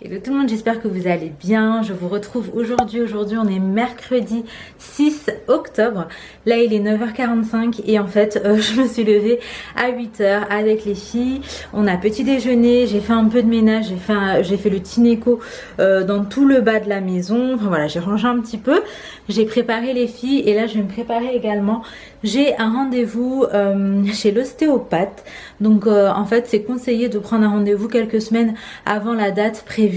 Hello tout le monde, j'espère que vous allez bien. Je vous retrouve aujourd'hui. Aujourd'hui on est mercredi 6 octobre. Là il est 9h45 et en fait je me suis levée à 8h avec les filles. On a petit déjeuner, j'ai fait un peu de ménage, j'ai fait le tinéco dans tout le bas de la maison. Enfin voilà, j'ai rangé un petit peu. J'ai préparé les filles et là je vais me préparer également. J'ai un rendez-vous chez l'ostéopathe. Donc en fait c'est conseillé de prendre un rendez-vous quelques semaines avant la date prévue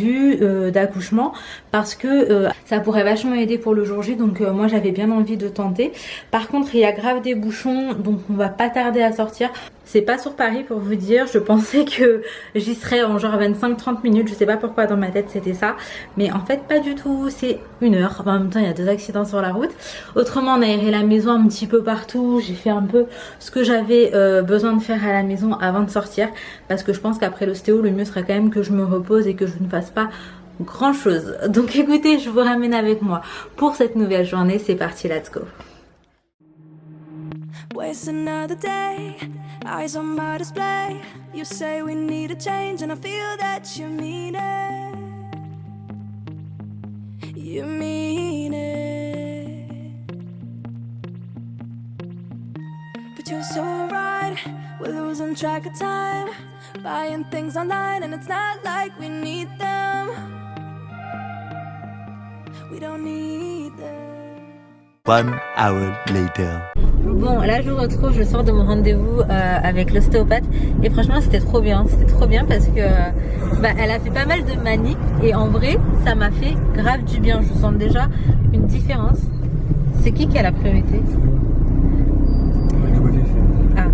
d'accouchement parce que ça pourrait vachement aider pour le jour J. Donc moi j'avais bien envie de tenter. Par contre il y a grave des bouchons, donc on va pas tarder à sortir. C'est pas sur Paris pour vous dire, je pensais que j'y serais en genre 25-30 minutes, je sais pas pourquoi dans ma tête c'était ça, mais en fait pas du tout, c'est 1 heure. En même temps il y a 2 accidents sur la route. Autrement on a aéré la maison un petit peu partout, j'ai fait un peu ce que j'avais besoin de faire à la maison avant de sortir, parce que je pense qu'après l'ostéo le mieux serait quand même que je me repose et que je ne fasse pas grand chose. Donc écoutez, je vous ramène avec moi pour cette nouvelle journée, c'est parti, let's go. Waste another day, eyes on my display. You say we need a change and I feel that you mean it. You mean it. But you're so right, we're losing track of time. Buying things online and it's not like we need them. We don't need them. 1 hour later. Bon là je vous retrouve, je sors de mon rendez-vous avec l'ostéopathe et franchement c'était trop bien parce que elle a fait pas mal de manies et en vrai ça m'a fait grave du bien. Je sens déjà une différence. C'est qui a la priorité? Ah.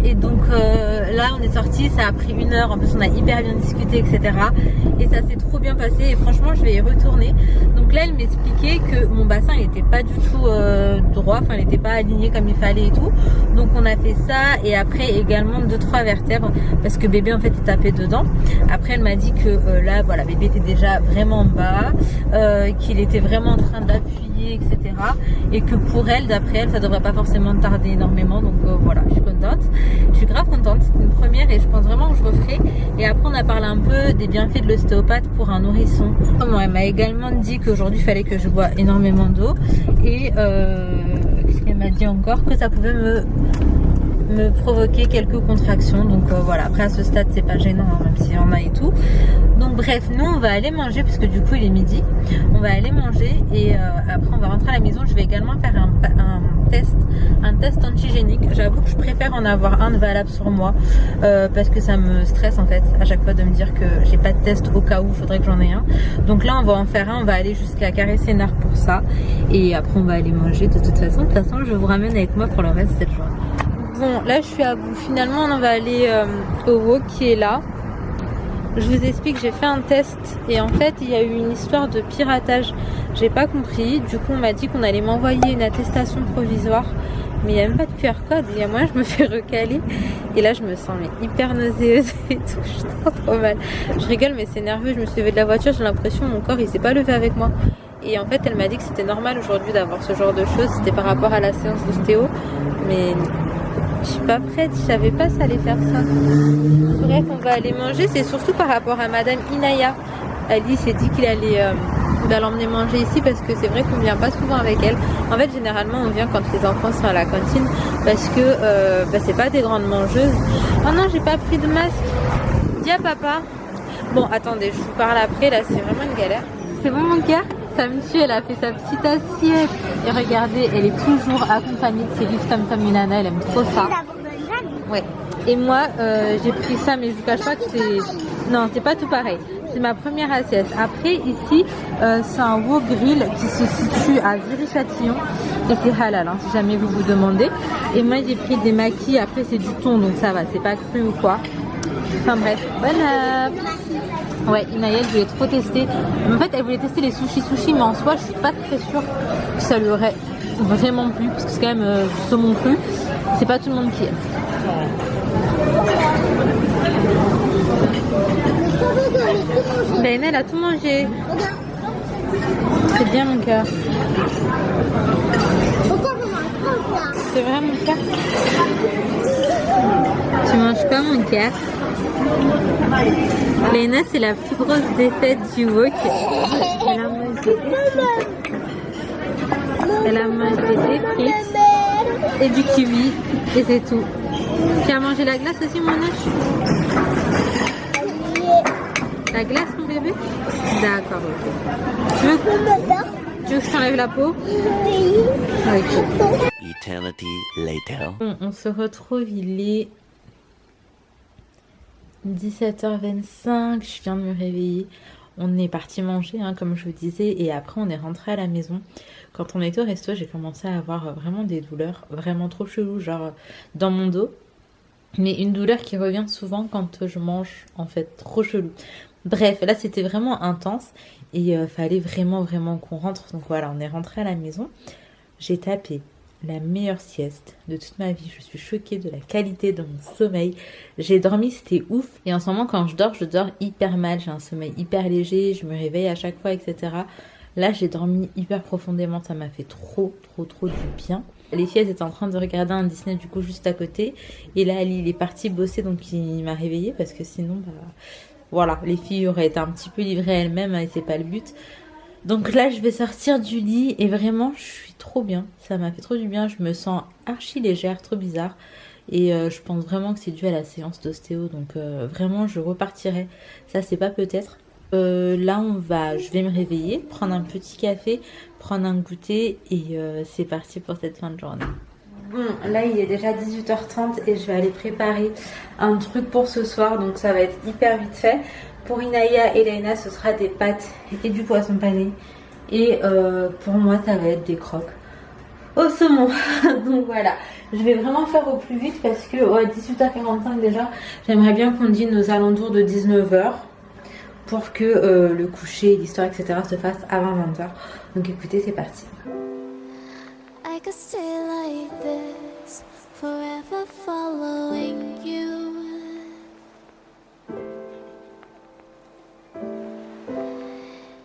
Et donc là on est sorti, ça a pris 1 heure, en plus on a hyper bien discuté etc. Et ça s'est trop bien passé et franchement je vais y retourner. Donc là elle m'expliquait que mon bassin il était pas du tout droit, enfin il était pas aligné comme il fallait et tout. Donc on a fait ça et après également 2-3 vertèbres parce que bébé en fait il tapait dedans. Après elle m'a dit que là voilà bébé était déjà vraiment bas, qu'il était vraiment en train d'appuyer etc. Et que pour elle, d'après elle, ça devrait pas forcément tarder énormément. Donc voilà, je suis contente. Je suis grave contente, c'est une première et je pense vraiment que je referai. Et après on a parlé un peu des bienfaits de l'ostéopathe pour un nourrisson. Bon, elle m'a également dit qu'aujourd'hui il fallait que je bois énormément d'eau. Et qu'est-ce qu'elle m'a dit encore? Que ça pouvait me provoquer quelques contractions. Donc voilà, après à ce stade c'est pas gênant hein, même s'il y en a et tout. Donc bref, nous on va aller manger puisque du coup il est midi. On va aller manger et après on va rentrer à la maison. Je vais également faire un test antigénique. J'avoue que je préfère en avoir un de valable sur moi parce que ça me stresse en fait à chaque fois de me dire que j'ai pas de test au cas où il faudrait que j'en ai un. Donc là on va en faire un, on va aller jusqu'à Carré-Sénart pour ça et après on va aller manger de toute façon. Je vous ramène avec moi pour le reste de cette journée. Bon là je suis à bout, finalement on va aller au wok qui est là. Je vous explique, j'ai fait un test et en fait il y a eu une histoire de piratage. J'ai pas compris, du coup on m'a dit qu'on allait m'envoyer une attestation provisoire. Mais il n'y a même pas de QR code et moi je me fais recaler. Et là je me sens mais hyper nauséeuse et tout, je suis trop mal. Je rigole mais c'est nerveux, je me suis levée de la voiture, j'ai l'impression que mon corps il s'est pas levé avec moi. Et en fait elle m'a dit que c'était normal aujourd'hui d'avoir ce genre de choses, c'était par rapport à la séance d'ostéo. Mais je suis pas prête, je savais pas ça allait faire ça. Bref, on va aller manger, c'est surtout par rapport à madame Inaya. Ali s'est dit qu'il allait l'emmener manger ici parce que c'est vrai qu'on vient pas souvent avec elle. En fait, généralement, on vient quand les enfants sont à la cantine parce que c'est pas des grandes mangeuses. Oh non, j'ai pas pris de masque. Dis à papa. Bon, attendez, je vous parle après, là, c'est vraiment une galère. C'est bon, mon cœur? Ça me tue, elle a fait sa petite assiette. Et regardez, elle est toujours accompagnée de ses livres Tom Tom et Nana, elle aime trop ça. Ouais. Et moi, j'ai pris ça, mais je vous cache pas que c'est... Non, c'est pas tout pareil. C'est ma première assiette. Après, ici, c'est un wok grill qui se situe à Viry-Châtillon. Et c'est halal, hein, si jamais vous vous demandez. Et moi, j'ai pris des maquis. Après, c'est du thon, donc ça va. C'est pas cru ou quoi. Enfin bref, bonne ouais, Inaël, elle voulait trop tester. En fait, elle voulait tester les sushis, mais en soi, je suis pas très sûre que ça lui aurait vraiment plu. Parce que c'est quand même du saumon cru. C'est pas tout le monde qui aime. Ben, elle a tout mangé. C'est bien, mon cœur. C'est vrai, mon cœur? Tu manges quoi, mon cœur? Léna, c'est la plus grosse défaite du wok. Elle a mangé des frites et du kiwi et c'est tout. Tu as mangé la glace aussi, mon âge? La glace, mon bébé? D'accord, ok. Tu veux que je t'enlève la peau? Oui. Ok. Eternity later. Bon, on se retrouve, il est 17h25, je viens de me réveiller. On est parti manger, hein, comme je vous disais, et après on est rentré à la maison. Quand on était au resto, j'ai commencé à avoir vraiment des douleurs vraiment trop cheloues, genre dans mon dos. Mais une douleur qui revient souvent quand je mange, en fait, trop chelou. Bref, là c'était vraiment intense et fallait vraiment qu'on rentre. Donc voilà, on est rentré à la maison. J'ai tapé la meilleure sieste de toute ma vie. Je suis choquée de la qualité de mon sommeil. J'ai dormi, c'était ouf. Et en ce moment, quand je dors hyper mal. J'ai un sommeil hyper léger, je me réveille à chaque fois, etc. Là, j'ai dormi hyper profondément. Ça m'a fait trop du bien. Les filles, elles étaient en train de regarder un Disney, du coup, juste à côté. Et là, Ali, il est parti bosser, donc il m'a réveillée parce que sinon, bah, voilà, les filles auraient été un petit peu livrées elles-mêmes, hein, et c'est pas le but. Donc là, je vais sortir du lit et vraiment, je suis trop bien. Ça m'a fait trop du bien. Je me sens archi légère, trop bizarre. Et je pense vraiment que c'est dû à la séance d'ostéo. Donc vraiment, je repartirai. Ça, c'est pas peut-être. Là, je vais me réveiller, prendre un petit café, prendre un goûter et c'est parti pour cette fin de journée. Bon, là, il est déjà 18h30 et je vais aller préparer un truc pour ce soir. Donc ça va être hyper vite fait. Pour Inaya et Léna, ce sera des pâtes et du poisson pané. Et pour moi, ça va être des croques au saumon. Donc voilà, je vais vraiment faire au plus vite parce que 18h45 déjà, j'aimerais bien qu'on dîne aux alentours de 19h pour que le coucher, l'histoire, etc. se fasse avant 20h. Donc écoutez, c'est parti. I could stay like this, forever following you.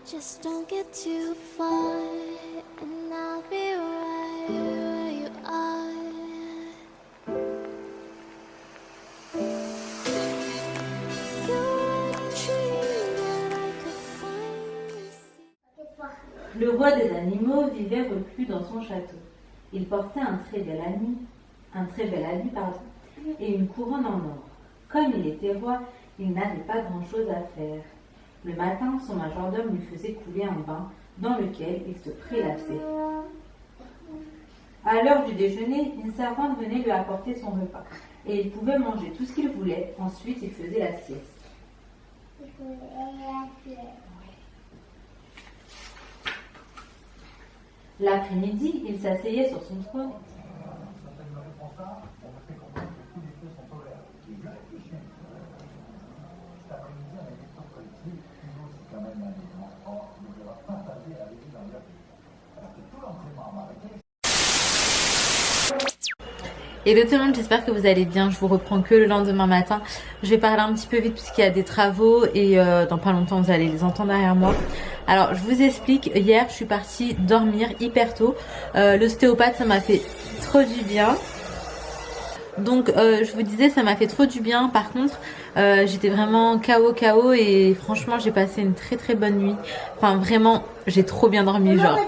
Just don't get too far, and I'll be right where you are. You're a dream that I could finally see. Le roi des animaux vivait reclus dans son château. Il portait un très bel habit, et une couronne en or. Comme il était roi, il n'avait pas grand-chose à faire. Le matin, son majordome lui faisait couler un bain dans lequel il se prélassait. À l'heure du déjeuner, une servante venait lui apporter son repas et il pouvait manger tout ce qu'il voulait. Ensuite, il faisait la sieste. L'après-midi, il s'asseyait sur son trône. Hello tout le monde, j'espère que vous allez bien. Je vous reprends que le lendemain matin. Je vais parler un petit peu vite puisqu'il y a des travaux et dans pas longtemps vous allez les entendre derrière moi. Alors je vous explique, hier je suis partie dormir hyper tôt. L'ostéopathe, ça m'a fait trop du bien. Donc je vous disais, ça m'a fait trop du bien. Par contre j'étais vraiment KO et franchement j'ai passé une très bonne nuit. Enfin vraiment j'ai trop bien dormi, genre.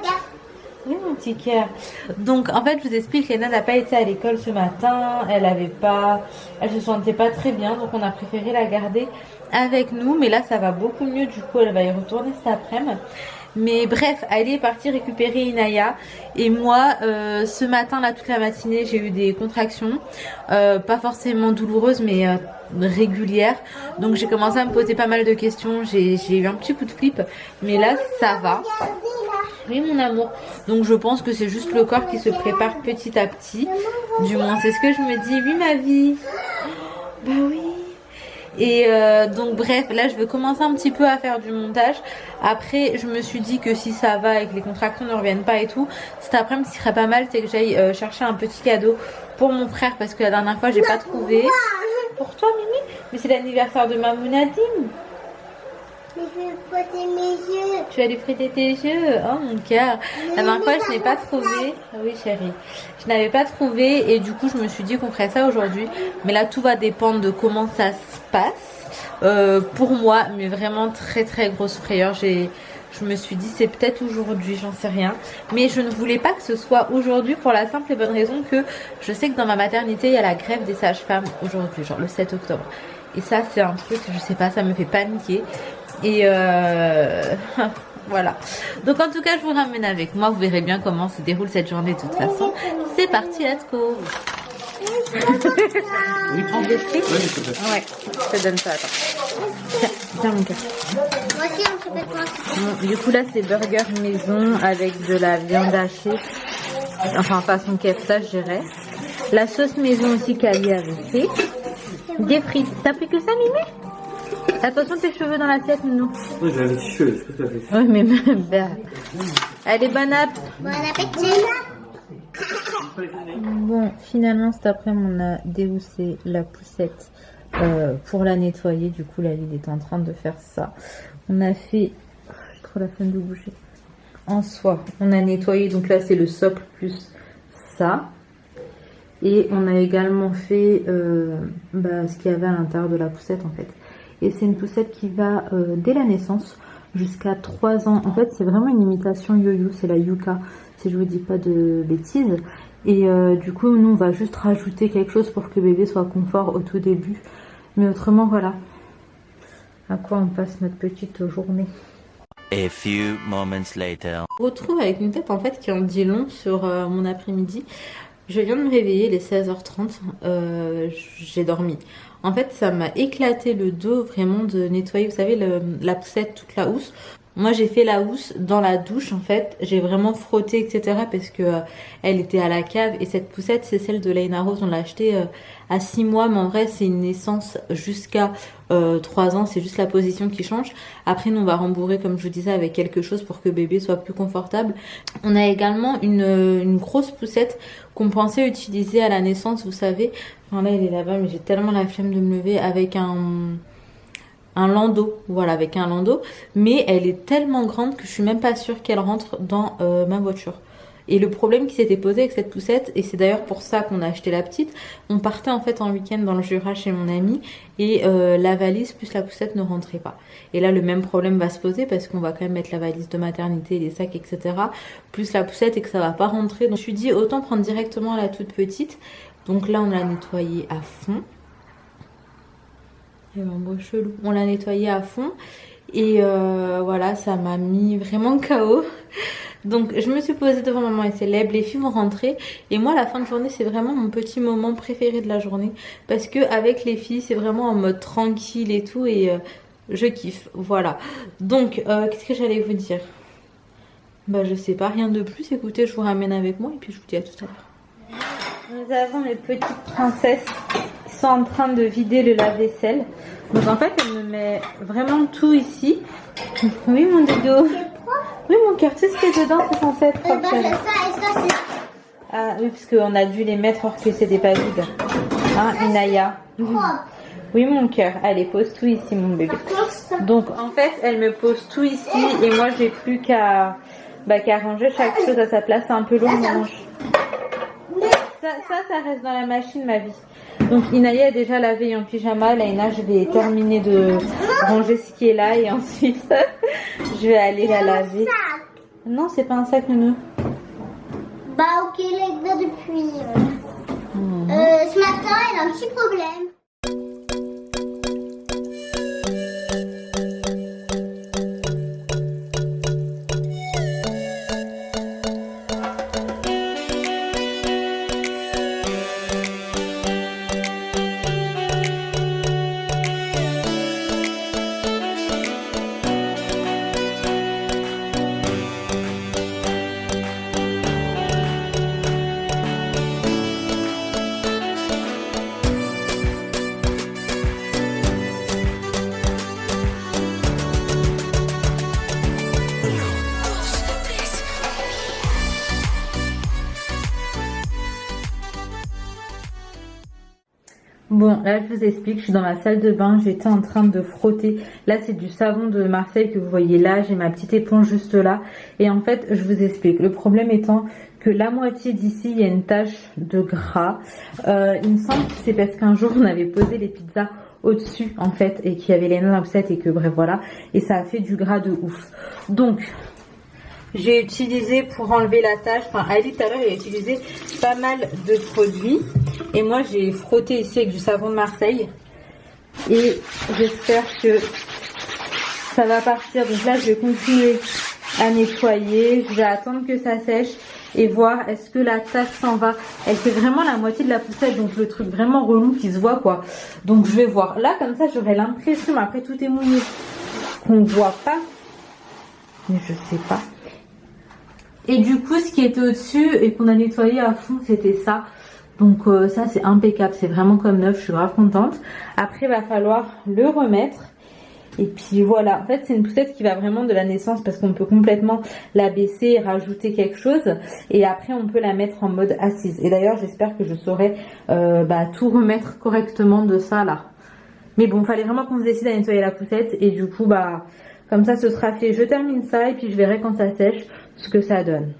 Oui mon petit cœur. Donc en fait je vous explique, Léna n'a pas été à l'école ce matin. Elle se sentait pas très bien, donc on a préféré la garder avec nous. Mais là ça va beaucoup mieux, du coup elle va y retourner cet après-midi. Mais bref, elle est partie récupérer Inaya. Et moi, ce matin, là, toute la matinée, j'ai eu des contractions. Pas forcément douloureuses, mais régulières. Donc j'ai commencé à me poser pas mal de questions. J'ai eu un petit coup de flip. Mais là, ça va. Oui, mon amour. Donc je pense que c'est juste le corps qui se prépare petit à petit. Du moins, c'est ce que je me dis. Oui, ma vie. Bah oui. Et donc bref, là je vais commencer un petit peu à faire du montage. Après je me suis dit que si ça va et que les contractions ne reviennent pas et tout, cet après-midi ce qui serait pas mal, c'est que j'aille chercher un petit cadeau pour mon frère, parce que la dernière fois j'ai pas trouvé. Pour toi Mimi? Mais c'est l'anniversaire de Mamou Nadim. Je vais frotter mes yeux. Tu vas lui prêter tes yeux? Oh mon cœur. La dernière fois, je n'ai pas trouvé. Oui, chérie. Je n'avais pas trouvé et du coup, je me suis dit qu'on ferait ça aujourd'hui. Mais là, tout va dépendre de comment ça se passe. Pour moi, mais vraiment très très grosse frayeur. Je me suis dit c'est peut-être aujourd'hui, j'en sais rien. Mais je ne voulais pas que ce soit aujourd'hui pour la simple et bonne raison que je sais que dans ma maternité, il y a la grève des sages-femmes aujourd'hui, genre le 7 octobre. Et ça, c'est un truc, je sais pas, ça me fait paniquer. Et voilà. Donc en tout cas, je vous ramène avec moi. Vous verrez bien comment se déroule cette journée de toute façon. C'est parti, let's go. Oui, prends. Des frites? Oui, s'il te plaît. Ouais, je te donne ça, attends. Tiens, mon cœur. Moi aussi, on se fait quoi? Bon, du coup, là, c'est burger maison avec de la viande hachée. Enfin, façon kefta, je dirais. La sauce maison aussi qu'Ali avait fait. Des frites. T'as pris que ça, Mimi? Attention, tes cheveux dans l'assiette, nous. Oui, j'avais des cheveux, je peux te faire. Oui, mais ben. Allez, bon app. Bon appétit. Bon, finalement, cet après-midi, on a déhoussé la poussette pour la nettoyer. Du coup, la Lille est en train de faire ça. On a fait... J'ai trop la flemme de bouger. En soi, on a nettoyé. Donc là, c'est le socle plus ça. Et on a également fait ce qu'il y avait à l'intérieur de la poussette, en fait. Et c'est une poussette qui va dès la naissance jusqu'à 3 ans. En fait, c'est vraiment une imitation yo-yo. C'est la Yuka, si je vous dis pas de bêtises. Et du coup, nous, on va juste rajouter quelque chose pour que bébé soit confort au tout début. Mais autrement, voilà. À quoi on passe notre petite journée. A few moments later. Je me retrouve avec une tête en fait qui en dit long sur mon après-midi. Je viens de me réveiller, il est 16h30. J'ai dormi. En fait, ça m'a éclaté le dos vraiment de nettoyer, vous savez, la poussette, toute la housse. Moi, j'ai fait la housse dans la douche, en fait. J'ai vraiment frotté, etc. parce que elle était à la cave. Et cette poussette, c'est celle de Lena Rose. On l'a achetée à 6 mois. Mais en vrai, c'est une naissance jusqu'à 3 ans. C'est juste la position qui change. Après, nous, on va rembourrer, comme je vous disais, avec quelque chose pour que bébé soit plus confortable. On a également une grosse poussette qu'on pensait utiliser à la naissance, vous savez. Enfin, là, il est là-bas, mais j'ai tellement la flemme de me lever avec un landau, voilà, avec un landau, mais elle est tellement grande que je suis même pas sûre qu'elle rentre dans ma voiture. Et le problème qui s'était posé avec cette poussette, et c'est d'ailleurs pour ça qu'on a acheté la petite, on partait en fait en week-end dans le Jura chez mon ami, et la valise plus la poussette ne rentrait pas. Et là le même problème va se poser parce qu'on va quand même mettre la valise de maternité, les sacs, etc. plus la poussette et que ça va pas rentrer. Donc je me suis dit autant prendre directement la toute petite. Donc là on l'a nettoyée à fond. Il y avait un beau chelou. On l'a nettoyé à fond et voilà, ça m'a mis vraiment KO. Donc je me suis posée devant maman et célèbre, les filles vont rentrer et moi la fin de journée c'est vraiment mon petit moment préféré de la journée parce que avec les filles c'est vraiment en mode tranquille et tout et je kiffe, voilà. Donc qu'est-ce que j'allais vous dire? Bah je sais pas, rien de plus, écoutez, je vous ramène avec moi et puis je vous dis à tout à l'heure. Nous avons les petites princesses qui sont en train de vider le lave-vaisselle. Donc en fait elle me met vraiment tout ici. Oui mon dodo. Oui mon cœur, tu sais ce qu'il y a dedans, c'est censé être propre. Ça et ça c'est... Ah oui, parce qu'on a dû les mettre alors que c'était pas vide. Hein, Inaya? Oui mon cœur, allez pose tout ici mon bébé. Donc en fait elle me pose tout ici et moi j'ai plus qu'à ranger chaque chose à sa place. C'est un peu long mais bon, ça reste dans la machine ma vie. Donc Inaya a déjà lavé en pyjama. Laina, je vais terminer de ranger ce qui est là et ensuite je vais aller la laver. Non, c'est pas un sac nounou. Bah ok, là depuis... ce matin, elle a un petit problème. Bon, là je vous explique, je suis dans ma salle de bain, j'étais en train de frotter. Là c'est du savon de Marseille que vous voyez là, j'ai ma petite éponge juste là. Et en fait, je vous explique, le problème étant que la moitié d'ici, il y a une tache de gras. Il me semble que c'est parce qu'un jour on avait posé les pizzas au-dessus en fait et qu'il y avait les noix et que bref voilà. Et ça a fait du gras de ouf. Donc... j'ai utilisé pour enlever la tache, enfin Ali tout à l'heure il a utilisé pas mal de produits et moi j'ai frotté ici avec du savon de Marseille et j'espère que ça va partir. Donc là je vais continuer à nettoyer, je vais attendre que ça sèche et voir est-ce que la tache s'en va. Elle fait vraiment la moitié de la poussette, donc le truc vraiment relou qui se voit quoi. Donc je vais voir, là comme ça j'aurai l'impression, après tout est mouillé, qu'on voit pas, mais je sais pas. Et du coup, ce qui était au-dessus et qu'on a nettoyé à fond, c'était ça. Donc ça, c'est impeccable. C'est vraiment comme neuf. Je suis grave contente. Après, il va falloir le remettre. Et puis voilà. En fait, c'est une poussette qui va vraiment de la naissance parce qu'on peut complètement la baisser et rajouter quelque chose. Et après, on peut la mettre en mode assise. Et d'ailleurs, j'espère que je saurai tout remettre correctement de ça là. Mais bon, fallait vraiment qu'on se décide à nettoyer la poussette. Et du coup, comme ça, ce sera fait. Je termine ça et puis je verrai quand ça sèche ce que ça donne.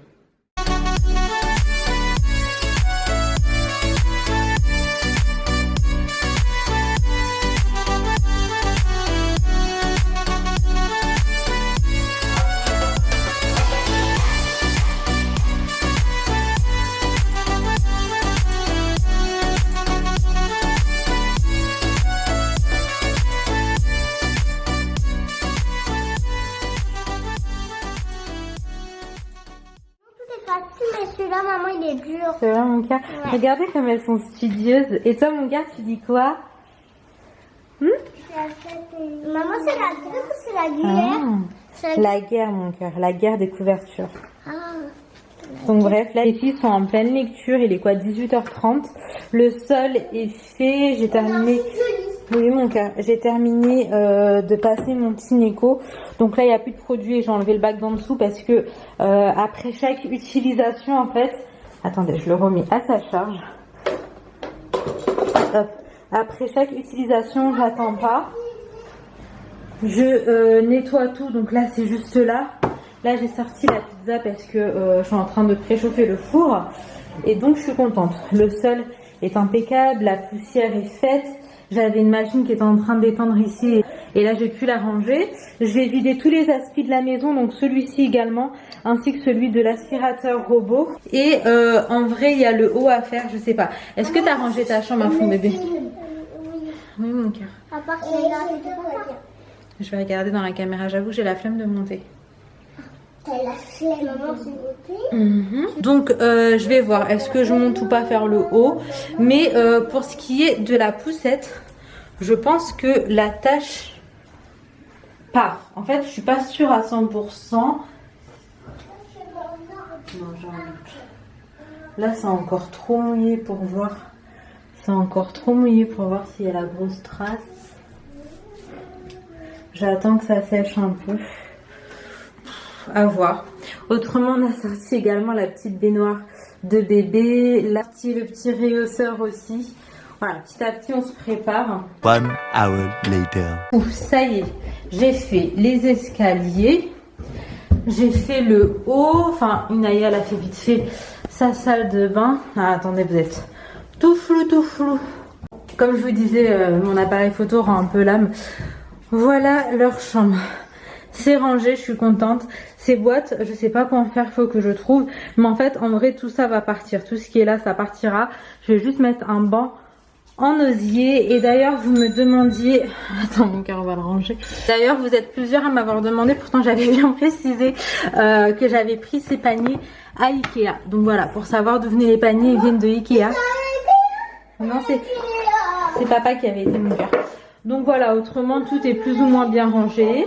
Celui-là, maman, il est dur. C'est vrai, mon cœur. Ouais. Regardez comme elles sont studieuses. Et toi, mon gars, tu dis quoi? Maman, c'est la guerre ou c'est la guerre? La guerre, mon cœur. La guerre des couvertures. Donc bref, là, les filles sont en pleine lecture. Il est quoi, 18h30. Le sol est fait. J'ai terminé... Oui, mon cœur. J'ai terminé de passer mon petit Neko. Donc là, il n'y a plus de produit et j'ai enlevé le bac d'en dessous parce que après chaque utilisation, en fait... Attendez, je le remets à sa charge. Hop. Après chaque utilisation, j'attends pas. Je nettoie tout. Donc là, c'est juste là. Là, j'ai sorti la pizza parce que je suis en train de préchauffer le four. Et donc, je suis contente. Le sol est impeccable. La poussière est faite. J'avais une machine qui était en train d'étendre ici et là j'ai pu la ranger. Je vais vider tous les aspis de la maison, donc celui-ci également, ainsi que celui de l'aspirateur robot. Et en vrai, il y a le haut à faire, je sais pas. Est-ce que tu as rangé ta chambre à fond, bébé? Oui, mon cœur. À part celle-là, je vais regarder dans la caméra, j'avoue, j'ai la flemme de monter. T'as la flemme, maman, s'il vous plaît. Donc je vais voir est-ce que je monte ou pas faire le haut. Mais pour ce qui est de la poussette, je pense que la tâche part. En fait, je suis pas sûre à 100%. Non, j'en doute. Là, c'est encore trop mouillé pour voir. C'est encore trop mouillé pour voir s'il y a la grosse trace. J'attends que ça sèche un peu. À voir. Autrement, on a sorti également la petite baignoire de bébé, le petit réhausseur aussi. Voilà, petit à petit, on se prépare. 1 hour later. Ouf, ça y est, j'ai fait les escaliers, j'ai fait le haut. Enfin, Inaya, elle a fait vite fait sa salle de bain. Ah, attendez, vous êtes tout flou, tout flou. Comme je vous disais, mon appareil photo rend un peu l'âme. Voilà leur chambre. C'est rangé, je suis contente. Ces boîtes, je sais pas quoi en faire, faut que je trouve. Mais en fait, en vrai, tout ça va partir. Tout ce qui est là, ça partira. Je vais juste mettre un banc en osier. Et d'ailleurs, vous me demandiez... Attends, mon cœur, on va le ranger. D'ailleurs, vous êtes plusieurs à m'avoir demandé, pourtant j'avais bien précisé que j'avais pris ces paniers à Ikea. Donc voilà, pour savoir d'où venaient les paniers, ils viennent de Ikea. Non, c'est papa qui avait été, mon cœur. Donc voilà, autrement tout est plus ou moins bien rangé.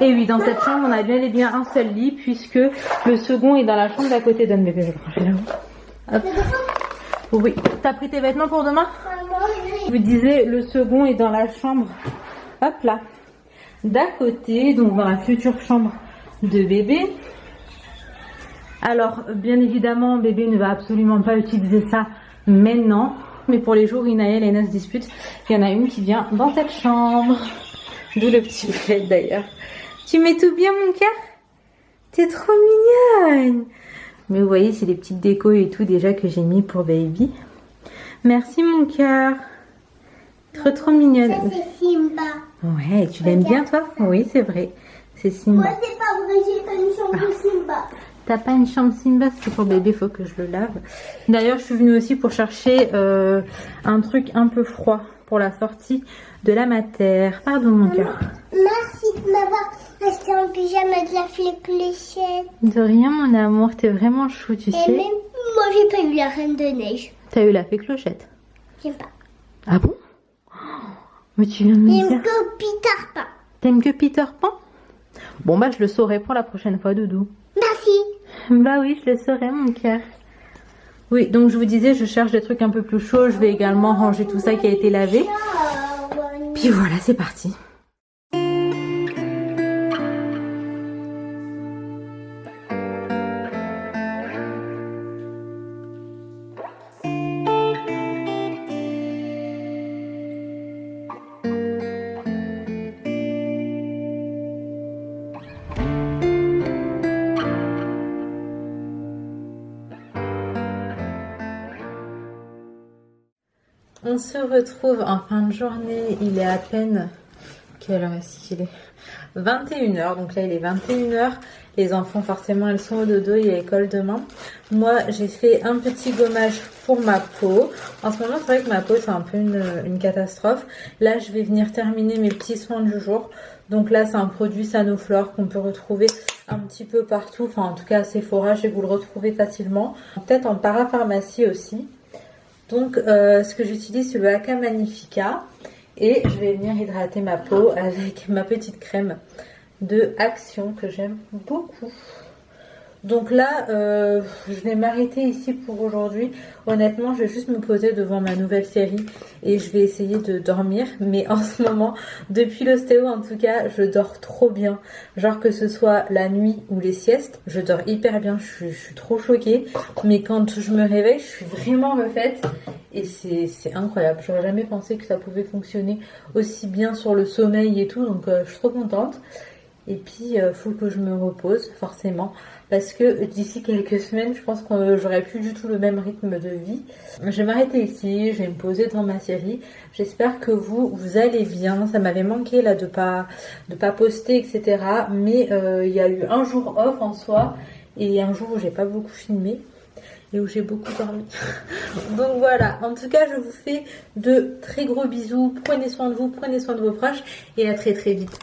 Et oui, dans cette chambre on a bien et bien un seul lit, puisque le second est dans la chambre d'à côté d'un bébé. Je vais le ranger là-haut. Hop. Oui, t'as pris tes vêtements pour demain? Je vous disais, le second est dans la chambre, hop là, d'à côté, donc dans la future chambre de bébé. Alors bien évidemment, bébé ne va absolument pas utiliser ça maintenant. mais pour les jours où Inaël et Ena se disputent, il y en a une qui vient dans cette chambre. D'où le petit plaid d'ailleurs. Tu mets tout bien mon cœur? T'es trop mignonne. Mais vous voyez, c'est des petites décos et tout déjà que j'ai mis pour baby. Merci mon cœur. Trop mignonne. Ça c'est Simba. Ouais, tu l'aimes bien toi? Oui, c'est vrai. C'est Simba. Moi c'est pas vrai, j'ai pas une chambre de Simba. T'as pas une chambre Simba? C'est pour bébé, faut que je le lave. D'ailleurs, je suis venue aussi pour chercher un truc un peu froid pour la sortie de la matière. Pardon mon cœur. Merci de m'avoir acheté un pyjama de la fléchette. De rien mon amour, t'es vraiment chou, tu Et sais. même moi j'ai pas eu la reine de neige. T'as eu la fée clochette. J'aime pas. Ah bon? Mais tu viens de me J'aime dire. que Peter Pan. T'aimes que Peter Pan? Bon bah je le saurai pour la prochaine fois, Doudou. Merci. Bah oui, je le saurai mon cœur. Oui, donc je vous disais, je cherche des trucs un peu plus chauds. Je vais également ranger tout ça qui a été lavé. Puis voilà, c'est parti. On se retrouve en fin de journée, il est à peine, quelle heure est-ce qu'il est? 21h, donc là il est 21h, les enfants forcément elles sont au dodo, il y a l'école demain. Moi j'ai fait un petit gommage pour ma peau, en ce moment c'est vrai que ma peau c'est un peu une catastrophe. Là je vais venir terminer mes petits soins du jour, donc là c'est un produit Sanoflore qu'on peut retrouver un petit peu partout, enfin en tout cas à Sephora, je vais vous le retrouver facilement, peut-être en parapharmacie aussi. Donc ce que j'utilise c'est le Aka Magnifica et je vais venir hydrater ma peau avec ma petite crème de Action que j'aime beaucoup. Donc là je vais m'arrêter ici pour aujourd'hui. Honnêtement je vais juste me poser devant ma nouvelle série et je vais essayer de dormir. Mais en ce moment, depuis l'ostéo en tout cas, je dors trop bien. Genre que ce soit la nuit ou les siestes, je dors hyper bien, je suis trop choquée. Mais quand je me réveille, je suis vraiment refaite et c'est incroyable. J'aurais jamais pensé que ça pouvait fonctionner aussi bien sur le sommeil et tout, donc je suis trop contente. Et puis faut que je me repose forcément parce que d'ici quelques semaines je pense que j'aurai plus du tout le même rythme de vie. Je vais m'arrêter ici, je vais me poser devant ma série. J'espère que vous allez bien. Ça m'avait manqué là de pas poster etc. Mais il y a eu un jour off en soi et un jour où j'ai pas beaucoup filmé et où j'ai beaucoup dormi. Donc voilà, en tout cas je vous fais de très gros bisous. Prenez soin de vous, prenez soin de vos proches et à très très vite.